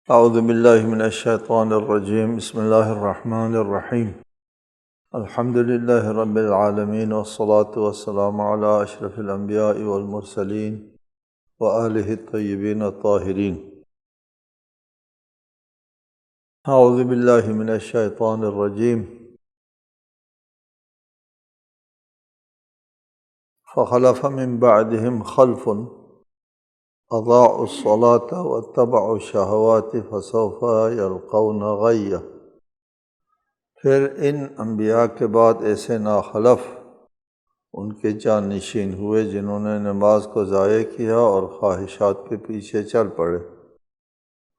اعوذ باللہ من الشیطان الرجیم بسم اللہ الرحمن الرحیم الحمد للہ رب العالمین والصلاة والسلام علی اشرف الانبیاء والمرسلین وآلہ الطیبین الطاہرین۔ اعوذ باللہ من الشیطان الرجیم فخلف من بعدهم خلف اضاعوا الصلاة واتبعوا الشہوات فسوف یلقون غی۔ پھر ان انبیاء کے بعد ایسے ناخلف ان کے جانشین ہوئے جنہوں نے نماز کو ضائع کیا اور خواہشات کے پیچھے چل پڑے،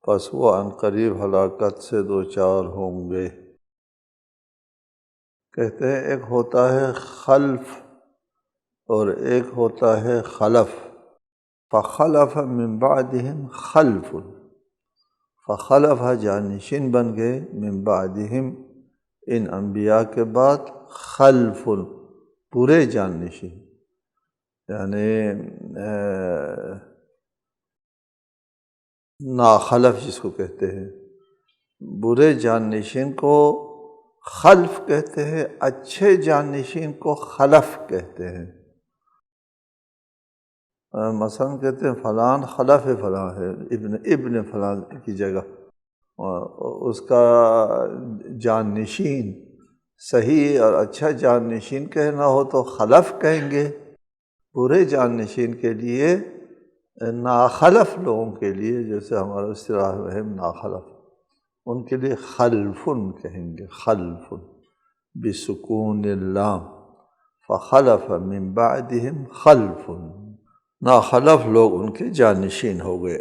پس وہ عنقریب ہلاکت سے دوچار ہوں گے۔ کہتے ہیں ایک ہوتا ہے خلف اور ایک ہوتا ہے خلف۔ فخلف من بعدہم خلف، فخلف جانشین بن گئے، من بعدہم ان انبیاء کے بعد خلف برے جانشین، یعنی ناخلف جس کو کہتے ہیں، برے جانشین کو خلف کہتے ہیں، اچھے جانشین کو خلف کہتے ہیں۔ مثلا کہتے ہیں فلان خلف فلاں ہے، ابن فلان کی جگہ، اس کا جانشین صحیح اور اچھا جانشین کہنا ہو تو خلف کہیں گے، برے جانشین کے لیے ناخلف لوگوں کے لیے، جیسے ہمارا اصطلاح ہے ناخلف، ان کے لیے خلفن کہیں گے، خلف بسکون اللام، فخلف من بعدہم خلف، ناخلف لوگ ان کے جانشین ہو گئے۔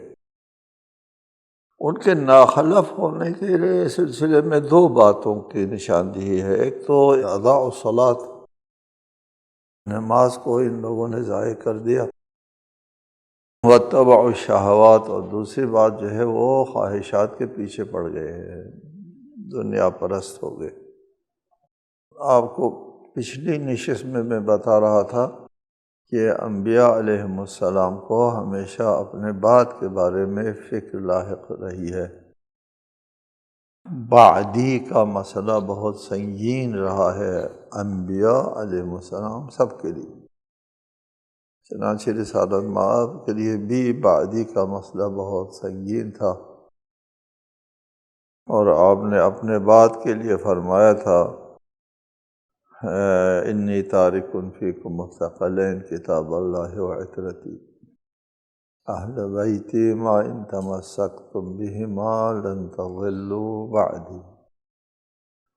ان کے ناخلف ہونے کے سلسلے میں دو باتوں کی نشاندہی ہے۔ ایک تو اضاعوا الصلاۃ، نماز کو ان لوگوں نے ضائع کر دیا، واتبعوا الشہوات، اور دوسری بات جو ہے وہ خواہشات کے پیچھے پڑ گئے ہیں، دنیا پرست ہو گئے۔ آپ کو پچھلی نشست میں بتا رہا تھا کہ انبیاء علیہم السلام کو ہمیشہ اپنے بعد کے بارے میں فکر لاحق رہی ہے۔ بعدی کا مسئلہ بہت سنگین رہا ہے انبیاء علیہم السلام سب کے لیے، چنانچہ رسالت مآب کے لیے بھی بعدی کا مسئلہ بہت سنگین تھا، اور آپ نے اپنے بعد کے لیے فرمایا تھا انی تارک فیکم الثقلین کتاب اللہ وعترتی اہل بیتی ما ان تمسکتم بہما لن تضلوا بعدی۔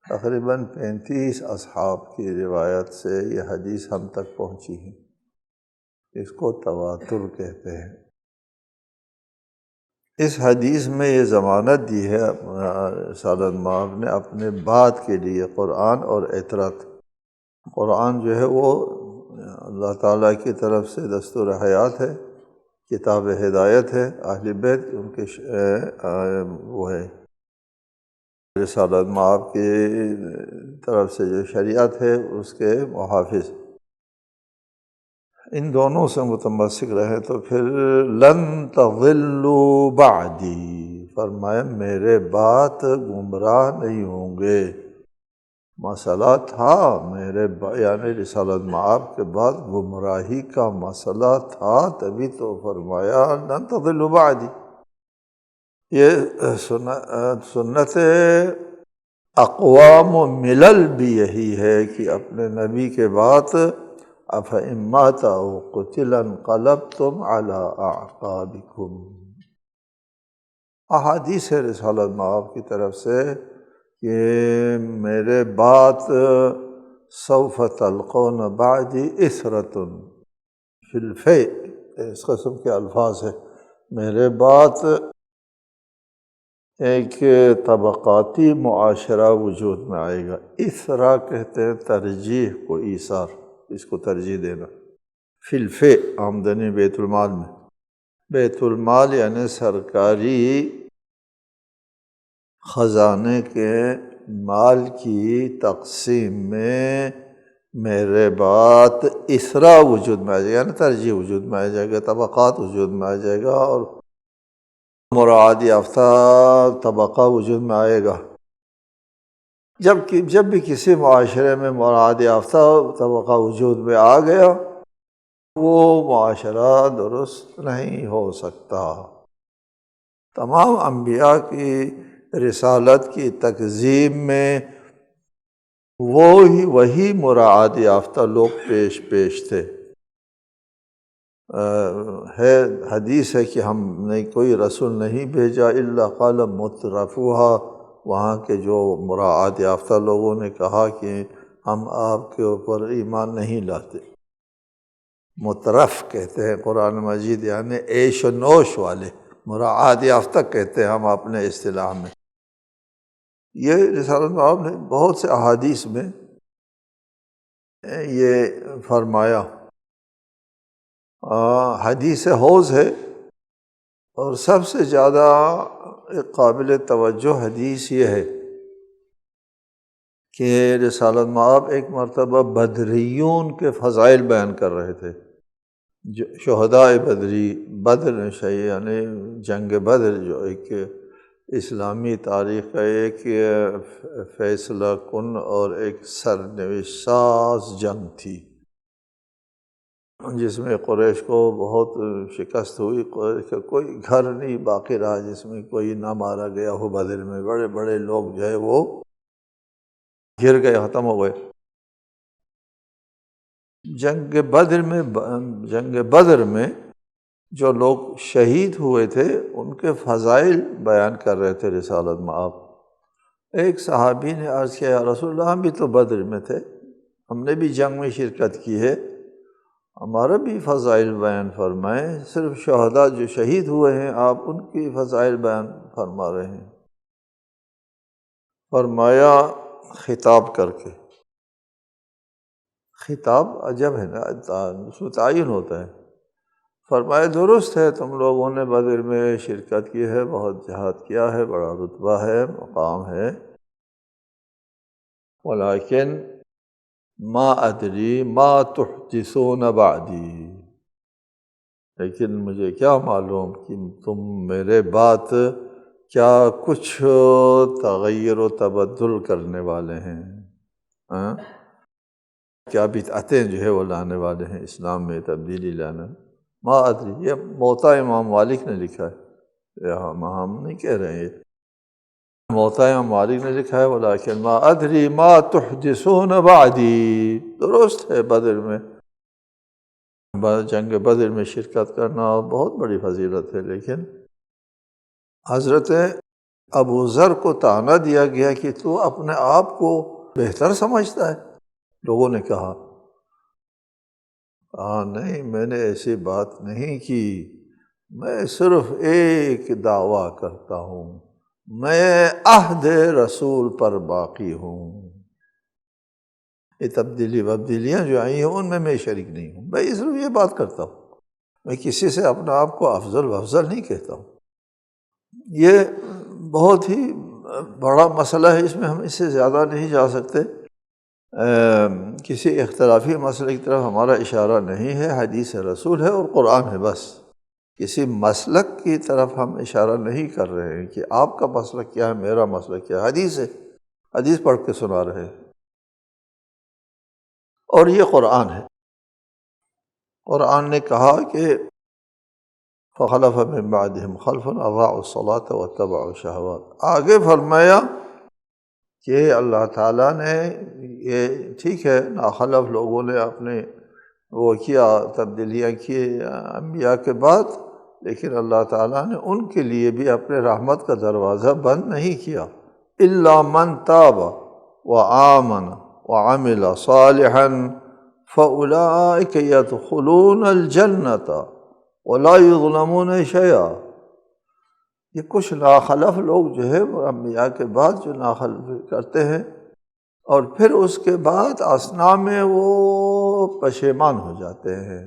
تقریباً 35 اصحاب کی روایت سے یہ حدیث ہم تک پہنچی ہے، اس کو تواتر کہتے ہیں۔ اس حدیث میں یہ ضمانت دی ہے رسالت مآب نے اپنے بعد کے لیے قرآن اور عترت۔ قرآن جو ہے وہ اللہ تعالیٰ کی طرف سے دستور حیات ہے، کتاب ہدایت ہے، اہل بیت ان کے وہ ہے، رسالت مآب کی طرف سے جو شریعت ہے اس کے محافظ، ان دونوں سے متمسک رہے تو پھر لن تضلوا بعدی، فرمایا میرے بعد گمراہ نہیں ہوں گے۔ مسئلہ تھا میرے یعنی رسالت مآب کے بعد گمراہی کا مسئلہ تھا، تبھی تو فرمایا لن تضلوا بعدی۔ یہ سنت اقوام و ملل بھی یہی ہے کہ اپنے نبی کے بعد افإن مات أو قتل انقلبتم على اعقابکم، احادیث رسالت مآب کی طرف سے کہ میرے بعد سوف تلقون بعدی اثرۃ فی الفیء، اس قسم کے الفاظ ہیں، میرے بعد ایک طبقاتی معاشرہ وجود میں آئے گا۔ اثرا کہتے ہیں ترجیح کو، ایثار اس کو ترجیح دینا، فی الفیء آمدنی بیت المال میں، بیت المال یعنی سرکاری خزانے کے مال کی تقسیم میں میرے بعد اسرا وجود میں آ جائے گا، یعنی ترجیح وجود میں آ جائے گا، طبقات وجود میں آ جائے گا، اور مراعات یافتہ طبقہ وجود میں آئے گا۔ جب بھی کسی معاشرے میں مراعات یافتہ طبقہ وجود میں آ گیا، وہ معاشرہ درست نہیں ہو سکتا۔ تمام انبیاء کی رسالت کی تکذیب میں وہی مراعات یافتہ لوگ پیش تھے۔ ہے حدیث ہے کہ ہم نے کوئی رسول نہیں بھیجا الا قال مترفوہا، وہاں کے جو مراعات یافتہ لوگوں نے کہا کہ ہم آپ کے اوپر ایمان نہیں لاتے۔ مترف کہتے ہیں قرآن مجید، یعنی عیش و نوش والے، مراعات یافتہ کہتے ہیں ہم اپنے اصطلاح میں۔ یہ رسالت میں نے بہت سے احادیث میں یہ فرمایا۔ حدیث حوض ہے، اور سب سے زیادہ قابل توجہ حدیث یہ ہے کہ رسالت مآب ایک مرتبہ بدریون کے فضائل بیان کر رہے تھے۔ شہداء بدر یعنی جنگ بدر، جو ایک اسلامی تاریخ کا ایک فیصلہ کن اور ایک سرنوشت ساز جنگ تھی، جس میں قریش کو بہت شکست ہوئی۔ قریش کا کوئی گھر نہیں باقی رہا جس میں کوئی نہ مارا گیا ہو۔ بدر میں بڑے بڑے لوگ جو ہے وہ گر گئے، ختم ہو گئے۔ جنگ بدر میں جو لوگ شہید ہوئے تھے ان کے فضائل بیان کر رہے تھے رسالت مآب۔ ایک صحابی نے عرض کیا، یا رسول اللہ، ہم بھی تو بدر میں تھے، ہم نے بھی جنگ میں شرکت کی ہے، ہمارا بھی فضائل بیان فرمائیں۔ صرف شہداء جو شہید ہوئے ہیں آپ ان کی فضائل بیان فرما رہے ہیں۔ فرمایا خطاب کر کے، خطاب عجب ہے نا، اس میں تعین ہوتا ہے۔ فرمایا درست ہے تم لوگوں نے بدر میں شرکت کی ہے، بہت جہاد کیا ہے، بڑا رتبہ ہے، مقام ہے، ولیکن ما ادری ما تحدثون بعدی، لیکن مجھے کیا معلوم کہ تم میرے بعد کیا کچھ تغیر و تبدل کرنے والے ہیں، کیا بدعتیں جو ہے وہ لانے والے ہیں، اسلام میں تبدیلی لانا۔ ما ادری، یہ موطا امام مالک نے لکھا ہے، یہ ہم نہیں کہہ رہے ہیں، یہ موطا امام مالک نے لکھا ہے۔ ولیکن ما ادری ما تحدثون بعدی، درست ہے بدر میں جنگ بدر میں شرکت کرنا بہت بڑی فضیلت ہے، لیکن حضرت ابو ذر کو طعنہ دیا گیا کہ تو اپنے آپ کو بہتر سمجھتا ہے۔ لوگوں نے کہا نہیں، میں نے ایسی بات نہیں کی، میں صرف ایک دعویٰ کرتا ہوں، میں عہد رسول پر باقی ہوں۔ یہ تبدیلیاں جو آئی ہیں ان میں شریک نہیں ہوں، میں صرف یہ بات کرتا ہوں، میں کسی سے اپنا آپ کو افضل نہیں کہتا ہوں۔ یہ بہت ہی بڑا مسئلہ ہے، اس میں ہم اس سے زیادہ نہیں جا سکتے۔ کسی اختلافی مسئلے کی طرف ہمارا اشارہ نہیں ہے، حدیث رسول ہے اور قرآن ہے، بس کسی مسلک کی طرف ہم اشارہ نہیں کر رہے ہیں کہ آپ کا مسلک کیا ہے، میرا مسلک کیا ہے۔ حدیث ہے، حدیث پڑھ کے سنا رہے ہیں، اور یہ قرآن ہے۔ قرآن نے کہا کہ فخلف من بعدهم خلف اضاعوا الصلاة واتبعوا الشهوات، آگے فرمایا کہ اللہ تعالیٰ نے یہ ٹھیک ہے ناخلف لوگوں نے اپنے وہ کیا، تبدیلیاں کی انبیاء کے بعد، لیکن اللہ تعالیٰ نے ان کے لیے بھی اپنے رحمت کا دروازہ بند نہیں کیا۔ الا من تاب وآمن وعمل صالحا فاولئک يدخلون الجنة ولا يظلمون شیئا۔ یہ کچھ ناخلف لوگ جو ہے وہ انبیاء کے بعد جو ناخلف کرتے ہیں اور پھر اس کے بعد اثناء میں وہ پشیمان ہو جاتے ہیں،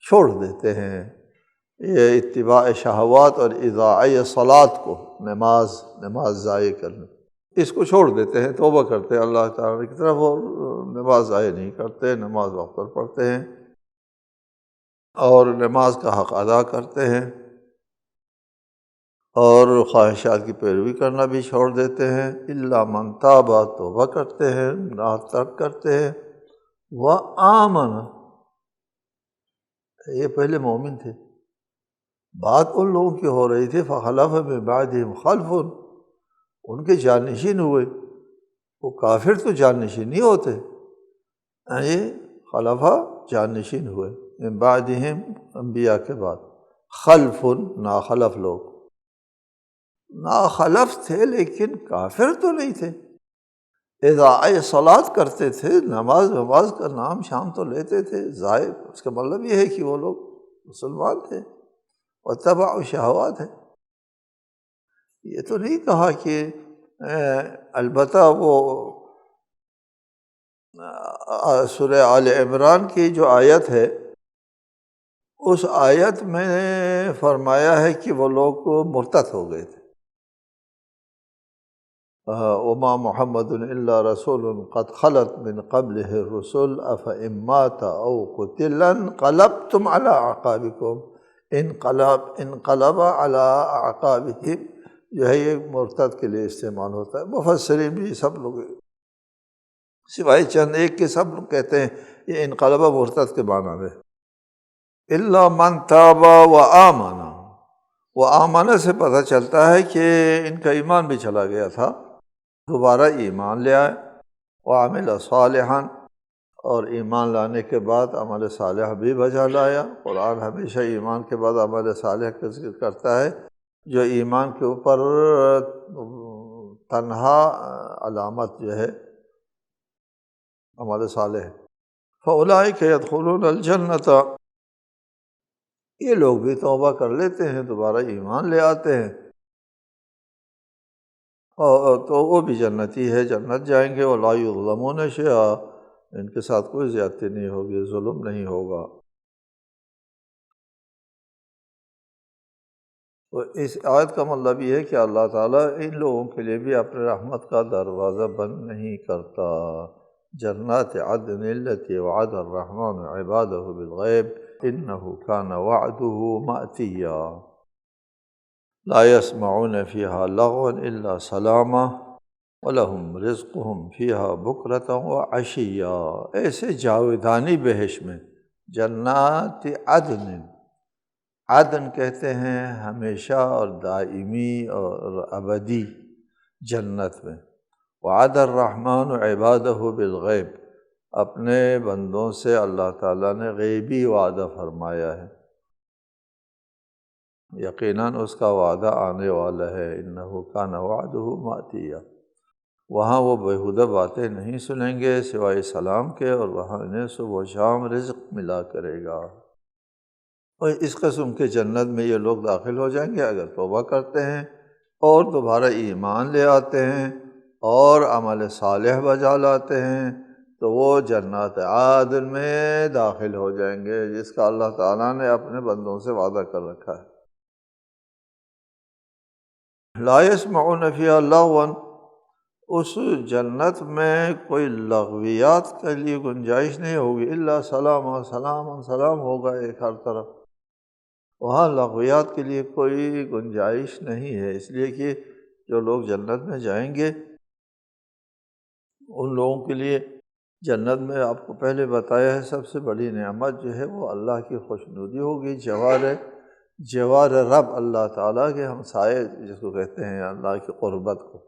چھوڑ دیتے ہیں یہ اتباع شہوات اور اضاعۂ صلاۃ کو، نماز ضائع کرنا، اس کو چھوڑ دیتے ہیں، توبہ کرتے ہیں اللہ تعالیٰ کی طرف اور نماز ضائع نہیں کرتے، نماز وقت پر پڑھتے ہیں اور نماز کا حق ادا کرتے ہیں۔ اور خواہشات کی پیروی کرنا بھی چھوڑ دیتے ہیں۔ الا من تاب، توبہ کرتے ہیں، گناہ ترک کرتے ہیں، وآمن، یہ پہلے مومن تھے، بات ان لوگوں کی ہو رہی تھی فخلف من بعدہم خلف، ان کے جانشین ہوئے، وہ کافر تو جانشین نہیں ہوتے، یہ خلفہ جانشین ہوئے، من بعدہم انبیاء کے بعد، خلف ناخلف لوگ، ناخلف تھے لیکن کافر تو نہیں تھے، اذاعۂ صلاۃ کرتے تھے، نماز کا نام شام تو لیتے تھے، ظاہر اس کا مطلب یہ ہے کہ وہ لوگ مسلمان تھے، واتبعوا الشہوات ہے۔ یہ تو نہیں کہا کہ البتہ وہ سورہ آل عمران کی جو آیت ہے، اس آیت میں فرمایا ہے کہ وہ لوگ مرتد ہو گئے تھے، وما محمد الا رسول قد خلت من قبلہ الرسل افإن مات او قتل انقلبتم علی اعقابکم، انقلب علی اعقابہم جو ہے یہ مرتد کے لیے استعمال ہوتا ہے، مفسرین بھی سب لوگ سوائے چند ایک کے سب لوگ کہتے ہیں یہ انقلب مرتد کے معنی میں۔ الا من تاب وآمن، وآمن سے پتہ چلتا ہے کہ ان کا ایمان بھی چلا گیا تھا، دوبارہ ایمان لے آئے، وعمل صالحا، اور ایمان لانے کے بعد عمل صالح بھی بجا لایا۔ قرآن ہمیشہ ایمان کے بعد عمل صالح کا ذکر کرتا ہے، جو ایمان کے اوپر تنہا علامت جو ہے عمل صالح ہے۔ فاولئک یدخلون الجنۃ، یہ لوگ بھی توبہ کر لیتے ہیں، دوبارہ ایمان لے آتے ہیں، تو وہ بھی جنتی ہے، جنت جائیں گے، ولا یظلمون شیئا، ان کے ساتھ کوئی زیادتی نہیں ہوگی، ظلم نہیں ہوگا۔ تو اس آیت کا مطلب یہ ہے کہ اللہ تعالیٰ ان لوگوں کے لیے بھی اپنے رحمت کا دروازہ بند نہیں کرتا۔ جنات عدن التی وعد الرحمن عبادہ بالغیب انہ کان وعدہ مأتیا لا يسمعون فیہا لغوا الا سلاما وَلَهُمْ رِزْقُهُمْ فِيهَا بُكْرَةً وَعَشِيًّا، ایسے جاودانی بہشت میں، جنات عدن، عدن کہتے ہیں ہمیشہ اور دائمی اور ابدی جنت میں۔ وعد الرحمن عبادہ بالغیب، اپنے بندوں سے اللہ تعالیٰ نے غیبی وعدہ فرمایا ہے، یقیناً اس کا وعدہ آنے والا ہے، انہ کان وعدہ مأتیا، وہاں وہ بیہودہ باتیں نہیں سنیں گے سوائے سلام کے، اور وہاں انہیں صبح و شام رزق ملا کرے گا۔ اور اس قسم کے جنت میں یہ لوگ داخل ہو جائیں گے اگر توبہ کرتے ہیں اور دوبارہ ایمان لے آتے ہیں اور عمل صالح بجا لاتے ہیں، تو وہ جنات عدن میں داخل ہو جائیں گے، جس کا اللہ تعالیٰ نے اپنے بندوں سے وعدہ کر رکھا ہے۔ لا يسمعون فيها لغوا، اس جنت میں کوئی لغویات کے لیے گنجائش نہیں ہوگی، الا سلام، سلام سلام ہوگا ایک ہر طرف، وہاں لغویات کے لیے کوئی گنجائش نہیں ہے، اس لیے کہ جو لوگ جنت میں جائیں گے ان لوگوں کے لیے جنت میں آپ کو پہلے بتایا ہے سب سے بڑی نعمت جو ہے وہ اللہ کی خوشنودی ہوگی، جوار رب، اللہ تعالیٰ کے ہمسائے جس کو کہتے ہیں، اللہ کی قربت کو،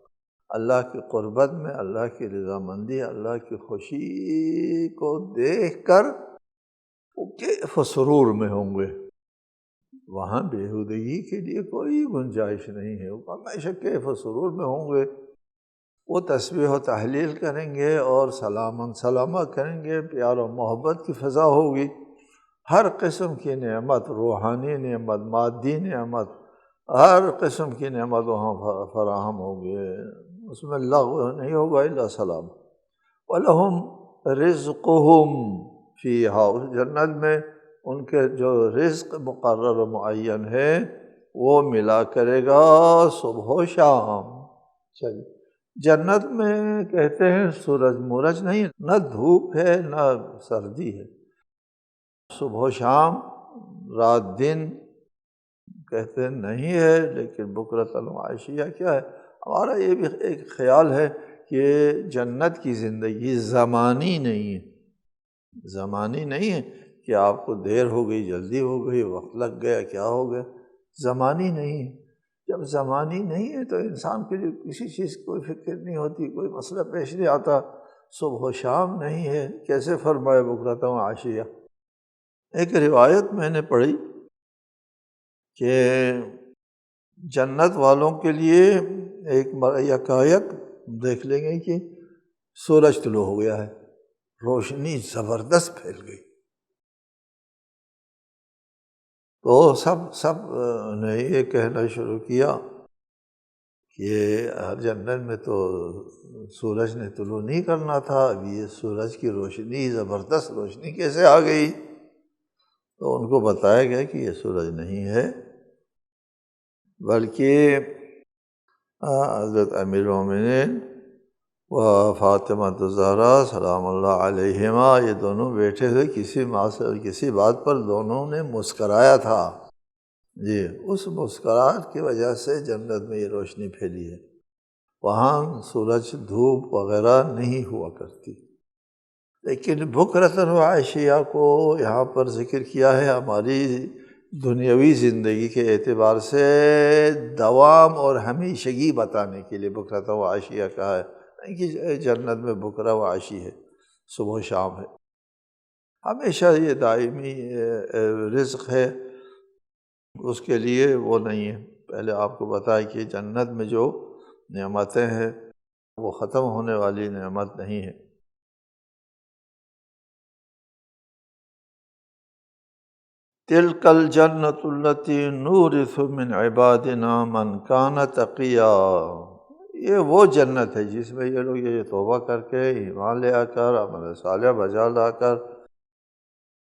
اللہ کی قربت میں اللہ کی رضامندی، اللہ کی خوشی کو دیکھ کر وہ کیف و سرور میں ہوں گے، وہاں بیہودگی کے لیے کوئی گنجائش نہیں ہے، وہ ہمیشہ کیف و سرور میں ہوں گے، وہ تسبیح و تحلیل کریں گے اور سلاماً سلامہ کریں گے، پیار و محبت کی فضا ہوگی، ہر قسم کی نعمت، روحانی نعمت، مادی نعمت، ہر قسم کی نعمت وہاں فراہم ہوگی، اس میں لغو نہیں ہوگا الا سلام۔ وَلَهُمْ رِزْقُهُمْ فِيهَا، اس جنت میں ان کے جو رزق مقرر و معین ہے وہ ملا کرے گا صبح و شام۔ چلیے، جنت میں کہتے ہیں سورج مورج نہیں، نہ دھوپ ہے نہ سردی ہے، صبح و شام، رات دن کہتے ہیں نہیں ہے، لیکن بکرۃ و عشیہ کیا ہے؟ ہمارا یہ بھی ایک خیال ہے کہ جنت کی زندگی زمانی نہیں ہے، زمانی نہیں ہے کہ آپ کو دیر ہو گئی، جلدی ہو گئی، وقت لگ گیا، کیا ہو گیا، زمانی نہیں ہے۔ جب زمانی نہیں ہے تو انسان کے لیے کسی چیز کی کوئی فکر نہیں ہوتی، کوئی مسئلہ پیش نہیں آتا، صبح و شام نہیں ہے، کیسے فرمائے بکرۃ و عشیہ؟ ایک روایت میں نے پڑھی کہ جنت والوں کے لیے ایک یکایک دیکھ لیں گے کہ سورج طلوع ہو گیا ہے، روشنی زبردست پھیل گئی، تو سب نے یہ کہنا شروع کیا کہ ہر جنت میں تو سورج نے طلوع نہیں کرنا تھا، اب یہ سورج کی روشنی، زبردست روشنی کیسے آ گئی؟ تو ان کو بتایا گیا کہ یہ سورج نہیں ہے، بلکہ حضرت امیر المومنین و فاطمہ الزہرا سلام اللہ علیہما یہ دونوں بیٹھے ہوئے کسی بات پر دونوں نے مسکرایا تھا، جی اس مسکراہٹ کی وجہ سے جنت میں یہ روشنی پھیلی ہے، وہاں سورج دھوپ وغیرہ نہیں ہوا کرتی۔ لیکن بکرۃ و عشیہ کو یہاں پر ذکر کیا ہے ہماری دنیاوی زندگی کے اعتبار سے دوام اور ہمیشگی بتانے کے لیے بکرۃ و عشیہ کہا ہے، نہیں کہ جنت میں بکرہ و عشی ہے، صبح و شام ہے، ہمیشہ یہ دائمی رزق ہے، اس کے لیے وہ نہیں ہے۔ پہلے آپ کو بتایا کہ جنت میں جو نعمتیں ہیں وہ ختم ہونے والی نعمت نہیں ہے۔ تلک الجنۃ التی نورث من عبادنا من کان تقیا، یہ وہ جنت ہے جس میں یہ لوگ یہ توبہ کر کے ایمان لے آ کر عمل صالح بجا لا کر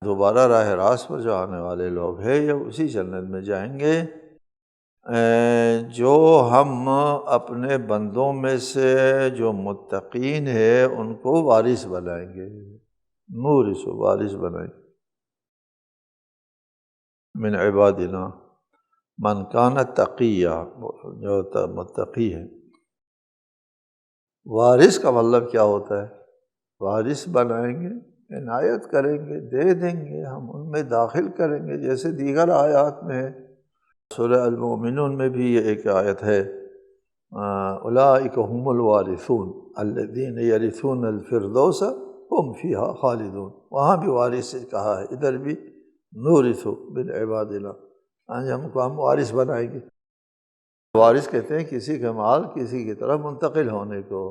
دوبارہ راہ راست پر جو آنے والے لوگ ہیں یہ اسی جنت میں جائیں گے جو ہم اپنے بندوں میں سے جو متقین ہیں ان کو وارث بنائیں گے، نورث وارث بنائیں گے، من عبادنا من کان تقیہ، جو متقی ہے۔ وارث کا مطلب کیا ہوتا ہے؟ وارث بنائیں گے، عنایت کریں گے، دے دیں گے، ہم ان میں داخل کریں گے، جیسے دیگر آیات میں ہے۔ سورہ المؤمنون میں بھی یہ ایک آیت ہے، اولئک هم الوارثون الذین یرثون الفردوس هم فیہا خالدون، وہاں بھی وارث سے کہا ہے، ادھر بھی نورث من عبادنا، ہم کو ہم وارث بنائیں گے۔ وارث کہتے ہیں کسی کا مال کسی کی طرف منتقل ہونے کو۔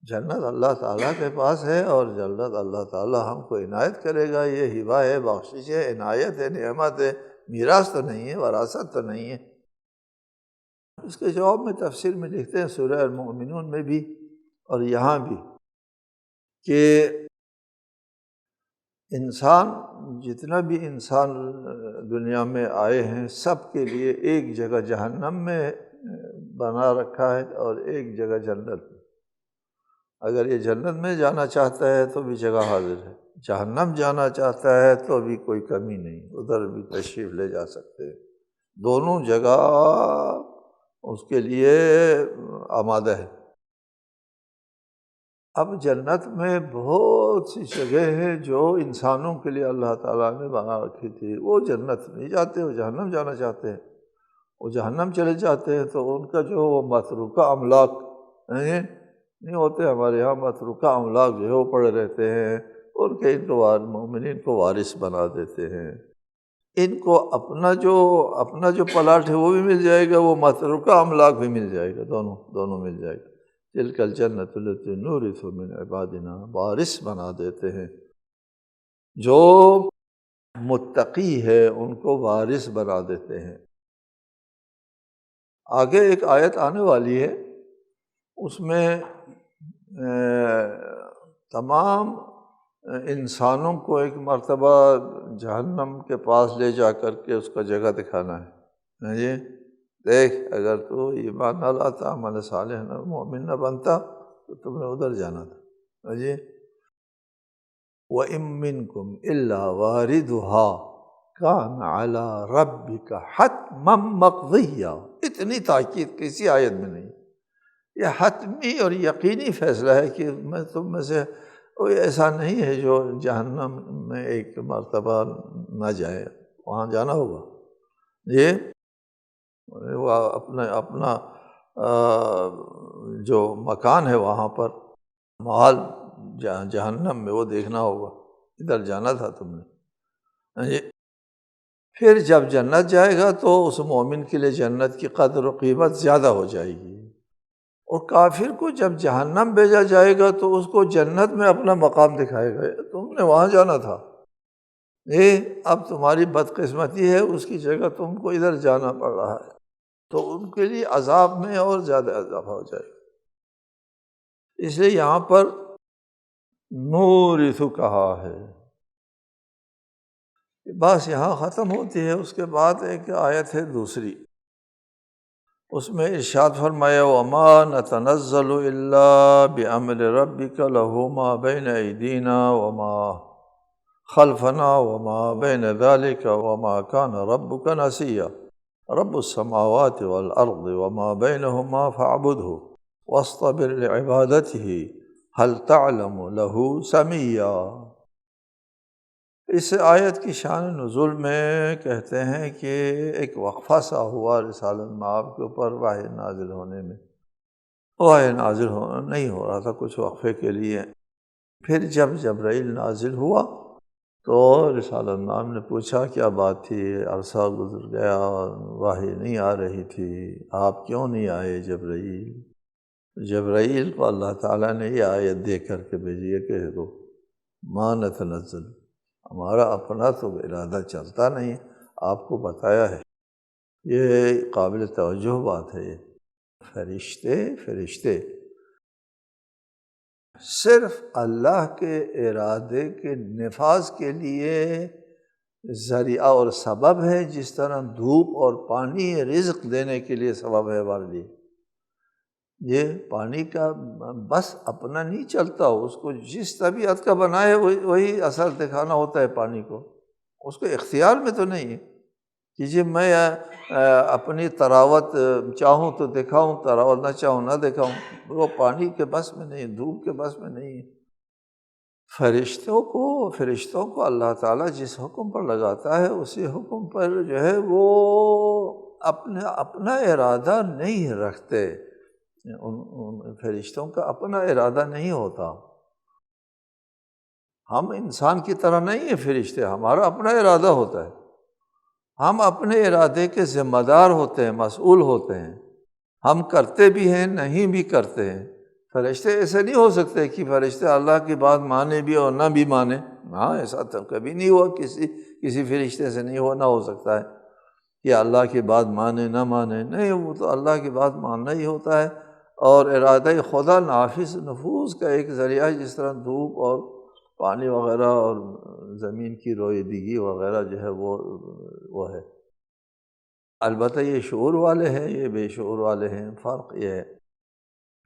جنت اللہ تعالیٰ کے پاس ہے اور جنت اللہ تعالیٰ ہم کو عنایت کرے گا، یہ ہبہ ہے، بخشش ہے، عنایت ہے، نعمت ہے، میراث تو نہیں ہے، وراثت تو نہیں ہے۔ اس کے جواب میں تفسیر میں لکھتے ہیں سورہ المؤمنون میں بھی اور یہاں بھی کہ انسان جتنا بھی انسان دنیا میں آئے ہیں سب کے لیے ایک جگہ جہنم میں بنا رکھا ہے اور ایک جگہ جنت میں۔ اگر یہ جنت میں جانا چاہتا ہے تو بھی جگہ حاضر ہے، جہنم جانا چاہتا ہے تو بھی کوئی کمی نہیں، ادھر بھی تشریف لے جا سکتے ہیں، دونوں جگہ اس کے لیے آمادہ ہے۔ اب جنت میں بہت سی جگہ ہیں جو انسانوں کے لیے اللہ تعالیٰ نے بنا رکھی تھی، وہ جنت نہیں جاتے، وہ جہنم جانا چاہتے ہیں، وہ جہنم چلے جاتے ہیں تو ان کا جو وہ متروکہ املاک نہیں ہوتے، ہمارے یہاں متروکہ املاک جو ہے وہ پڑے رہتے ہیں، ان کے ان کو مومنین کو وارث بنا دیتے ہیں، ان کو اپنا جو پلاٹ ہے وہ بھی مل جائے گا، وہ متروکہ املاک بھی مل جائے گا، دونوں مل جائے گا۔ تلک الجنۃ التی نورث من عبادنا، وارث بنا دیتے ہیں، جو متقی ہے ان کو وارث بنا دیتے ہیں۔ آگے ایک آیت آنے والی ہے، اس میں تمام انسانوں کو ایک مرتبہ جہنم کے پاس لے جا کر کے اس کا جگہ دکھانا ہے، جی دیکھ اگر تو ایمان نہ لاتا، عمل صالح نہ مومن نہ بنتا تو تم نے ادھر جانا تھا، جی وَإِن مِّنكُمْ إِلَّا وَارِدُهَا کان علی ربک حتما مقضیہ، اتنی تاکید کسی آیت میں نہیں۔ یہ حتمی اور یقینی فیصلہ ہے کہ میں تم میں سے کوئی ایسا نہیں ہے جو جہنم میں ایک مرتبہ نہ جائے، وہاں جانا ہوگا۔ یہ وہ اپنا جو مکان ہے وہاں پر محال جہنم میں وہ دیکھنا ہوگا، ادھر جانا تھا تم نے۔ پھر جب جنت جائے گا تو اس مومن کے لیے جنت کی قدر و قیمت زیادہ ہو جائے گی، اور کافر کو جب جہنم بھیجا جائے گا تو اس کو جنت میں اپنا مقام دکھائے گا، تم نے وہاں جانا تھا، اب تمہاری بدقسمتی ہے، اس کی جگہ تم کو ادھر جانا پڑ رہا ہے، تو ان کے لیے عذاب میں اور زیادہ اضافہ ہو جائے گا۔ اس لیے یہاں پر نورث کہا ہے۔ بس یہاں ختم ہوتی ہے، اس کے بعد ایک آیت ہے دوسری، اس میں ارشاد فرمایا وَمَا نَتَنَزَّلُ إِلَّا بِأَمْرِ رَبِّكَ لَهُ مَا بَيْنَ أَيْدِينَا وَمَا خَلْفَنَا وَمَا بَيْنَ ذَلِكَ وَمَا كَانَ رَبُّكَ نَسِيًّا رَبُّ السَّمَاوَاتِ وَالْأَرْضِ وَمَا بَيْنَهُمَا فَاعْبُدْهُ وَاصْطَبِرْ لِعِبَادَتِهِ هَلْ تَعْلَمُ لَهُ سَمِيًّا۔ اس آیت کی شان نزول میں کہتے ہیں کہ ایک وقفہ سا ہوا رسالت مآب کے اوپر وحی نازل ہونے میں، وحی نازل نہیں ہو رہا تھا کچھ وقفے کے لیے۔ پھر جب جبرائیل نازل ہوا تو رسالت مآب نے پوچھا کیا بات تھی، عرصہ گزر گیا وحی نہیں آ رہی تھی، آپ کیوں نہیں آئے جبرائیل؟ جبرائیل کو اللہ تعالیٰ نے یہ آیت دے کر کے بھیجی ہے کہ دو ما نتنزل، ہمارا اپنا تو ارادہ چلتا نہیں، آپ کو بتایا ہے۔ یہ قابل توجہ بات ہے۔ فرشتے صرف اللہ کے ارادے کے نفاذ کے لیے ذریعہ اور سبب ہے، جس طرح دھوپ اور پانی رزق دینے کے لیے سبب ہے ہمارے لیے۔ یہ پانی کا بس اپنا نہیں چلتا، اس کو جس طبیعت کا بنائے وہی اثر دکھانا ہوتا ہے پانی کو، اس کو اختیار میں تو نہیں ہے کہ جی میں اپنی تراوت چاہوں تو دکھاؤں، تراوت نہ چاہوں نہ دکھاؤں، وہ پانی کے بس میں نہیں، دھوپ کے بس میں نہیں ہے۔ فرشتوں کو اللہ تعالیٰ جس حکم پر لگاتا ہے اسی حکم پر جو ہے وہ اپنا ارادہ نہیں رکھتے، ان فرشتوں کا اپنا ارادہ نہیں ہوتا۔ ہم انسان کی طرح نہیں ہیں فرشتے، ہمارا اپنا ارادہ ہوتا ہے، ہم اپنے ارادے کے ذمہ دار ہوتے ہیں، مسئول ہوتے ہیں، ہم کرتے بھی ہیں نہیں بھی کرتے ہیں۔ فرشتے ایسے نہیں ہو سکتے کہ فرشتے اللہ کی بات مانے بھی اور نہ بھی مانے، ہاں ایسا تو کبھی نہیں ہوا، کسی فرشتے سے نہیں ہو، نہ ہو سکتا ہے کہ اللہ کی بات مانے نہ مانے، نہیں، وہ تو اللہ کی بات ماننا ہی ہوتا ہے۔ اور ارادہ خدا نافذ نفوذ کا ایک ذریعہ ہے، جس طرح دھوپ اور پانی وغیرہ اور زمین کی رویدگی وغیرہ جو ہے وہ ہے۔ البتہ یہ شعور والے ہیں، یہ بے شعور والے ہیں، فرق یہ ہے،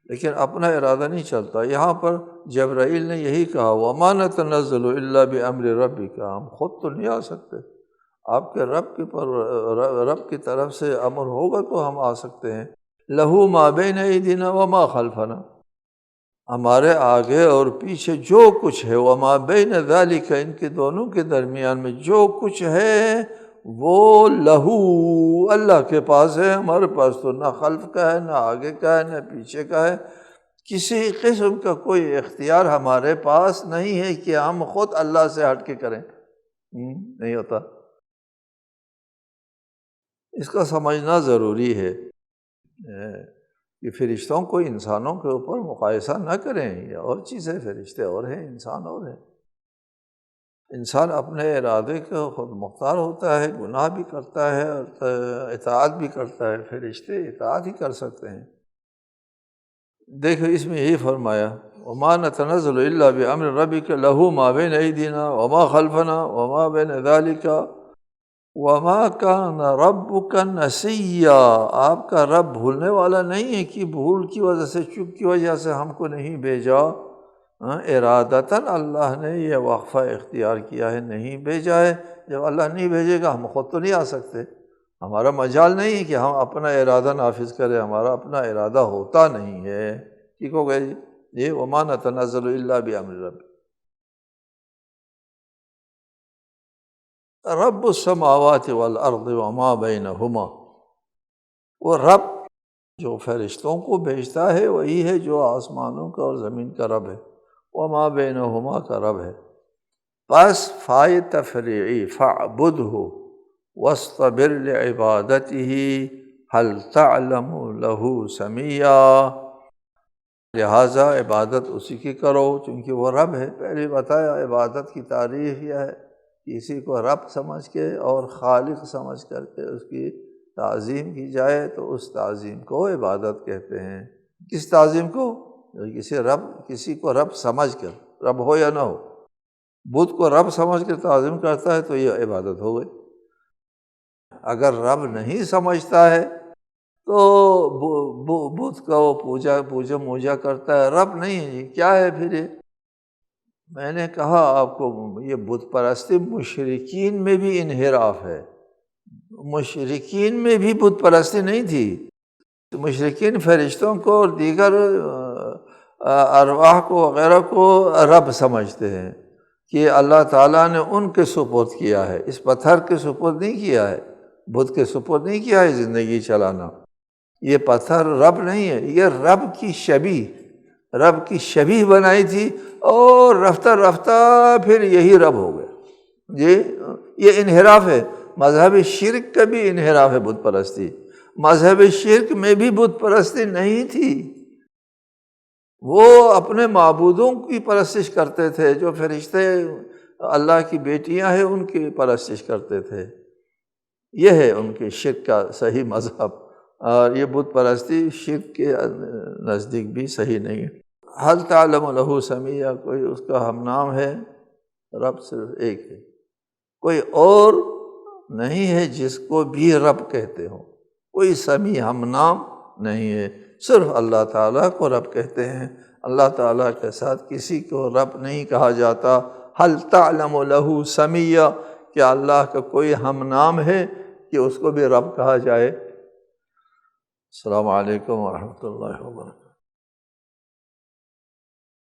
لیکن اپنا ارادہ نہیں چلتا۔ یہاں پر جبرائیل نے یہی کہا وَمَا نَتَنَزَّلُ إِلَّا بِأَمْرِ رَبِّكَ، ہم خود تو نہیں آ سکتے، آپ کے رب کی طرف سے امر ہوگا تو ہم آ سکتے ہیں۔ لَهُ مَا بَيْنَ أَيْدِينَا وَمَا خَلْفَنَا، ہمارے آگے اور پیچھے جو کچھ ہے، وَمَا بَيْنَ ذَلِكَ، ان کے دونوں کے درمیان میں جو کچھ ہے وہ لہو، اللہ کے پاس ہے، ہمارے پاس تو نہ خلف کا ہے، نہ آگے کا ہے، نہ پیچھے کا ہے، کسی قسم کا کوئی اختیار ہمارے پاس نہیں ہے کہ ہم خود اللہ سے ہٹ کے کریں، نہیں ہوتا۔ اس کا سمجھنا ضروری ہے کہ فرشتوں کو انسانوں کے اوپر مقایسہ نہ کریں، یہ اور چیز ہے، فرشتے اور ہیں، انسان اور ہیں۔ انسان اپنے ارادے کا خود مختار ہوتا ہے، گناہ بھی کرتا ہے اور اطاعت بھی کرتا ہے، فرشتے اطاعت ہی کر سکتے ہیں۔ دیکھو اس میں یہی فرمایا وَمَا نَتَنَزَّلُ إِلَّا بِأَمْرِ رَبِّكَ لَهُ مَا بَيْنَ أَيْدِينَا وَمَا خَلْفَنَا وَمَا بَيْنَ ذَلِكَ وَمَا كَانَ رَبُّكَ نَسِيًّا، آپ کا رب بھولنے والا نہیں ہے کہ بھول کی وجہ سے، چوک کی وجہ سے ہم کو نہیں بھیجا۔ ارادتاً اللہ نے یہ وقفہ اختیار کیا ہے، نہیں بھیجا ہے۔ جب اللہ نہیں بھیجے گا ہم خود تو نہیں آ سکتے، ہمارا مجال نہیں ہے کہ ہم اپنا ارادہ نافذ کریں، ہمارا اپنا ارادہ ہوتا نہیں ہے۔ ٹھیک ہو گیا جی؟ یہ وما نتنزل الا بامر رب۔ رب السماوات والارض وما بینہما، وہ رب جو فرشتوں کو بھیجتا ہے وہی ہے جو آسمانوں کا اور زمین کا رب ہے، وما بینہما کا رب ہے۔ پس فائے تفریعی فاعبدہ واصطبر لعبادتہ هل تعلم لہ سمیہ، لہٰذا عبادت اسی کی کرو چونکہ وہ رب ہے۔ پہلے بتایا عبادت کی تعریف یہ ہے، کسی کو رب سمجھ کے اور خالق سمجھ کر کے اس کی تعظیم کی جائے تو اس تعظیم کو عبادت کہتے ہیں۔ کس تعظیم کو؟ کسی کو رب سمجھ کر، رب ہو یا نہ ہو۔ بت کو رب سمجھ کر تعظیم کرتا ہے تو یہ عبادت ہو گئی۔ اگر رب نہیں سمجھتا ہے تو بت کا وہ پوجا موجا کرتا ہے، رب نہیں ہے، یہ کیا ہے پھر؟ یہ میں نے کہا آپ کو، یہ بت پرستی مشرکین میں بھی انحراف ہے۔ مشرکین میں بھی بت پرستی نہیں تھی، مشرکین فرشتوں کو اور دیگر ارواح کو وغیرہ کو رب سمجھتے ہیں کہ اللہ تعالیٰ نے ان کے سپرد کیا ہے، اس پتھر کے سپرد نہیں کیا ہے، بت کے سپرد نہیں کیا ہے زندگی چلانا۔ یہ پتھر رب نہیں ہے، یہ رب کی شبیہ بنائی تھی اور رفتہ رفتہ پھر یہی رب ہو گیا۔ یہ انحراف ہے۔ مذہب شرک کا بھی انحراف ہے بت پرستی۔ مذہب شرک میں بھی بت پرستی نہیں تھی، وہ اپنے معبودوں کی پرستش کرتے تھے، جو فرشتے اللہ کی بیٹیاں ہیں ان کی پرستش کرتے تھے۔ یہ ہے ان کے شرک کا صحیح مذہب، اور یہ بت پرستی شرک کے نزدیک بھی صحیح نہیں ہے۔ حل تعلم لہ سمیہ، کوئی اس کا ہم نام ہے؟ رب صرف ایک ہے، کوئی اور نہیں ہے جس کو بھی رب کہتے ہو، کوئی سمیع ہم نام نہیں ہے، صرف اللہ تعالیٰ کو رب کہتے ہیں۔ اللہ تعالیٰ کے ساتھ کسی کو رب نہیں کہا جاتا۔ حل تعلم لہ سمیہ، کیا اللہ کا کوئی ہم نام ہے کہ اس کو بھی رب کہا جائے؟ السلام علیکم ورحمۃ اللہ وبرکاتہ۔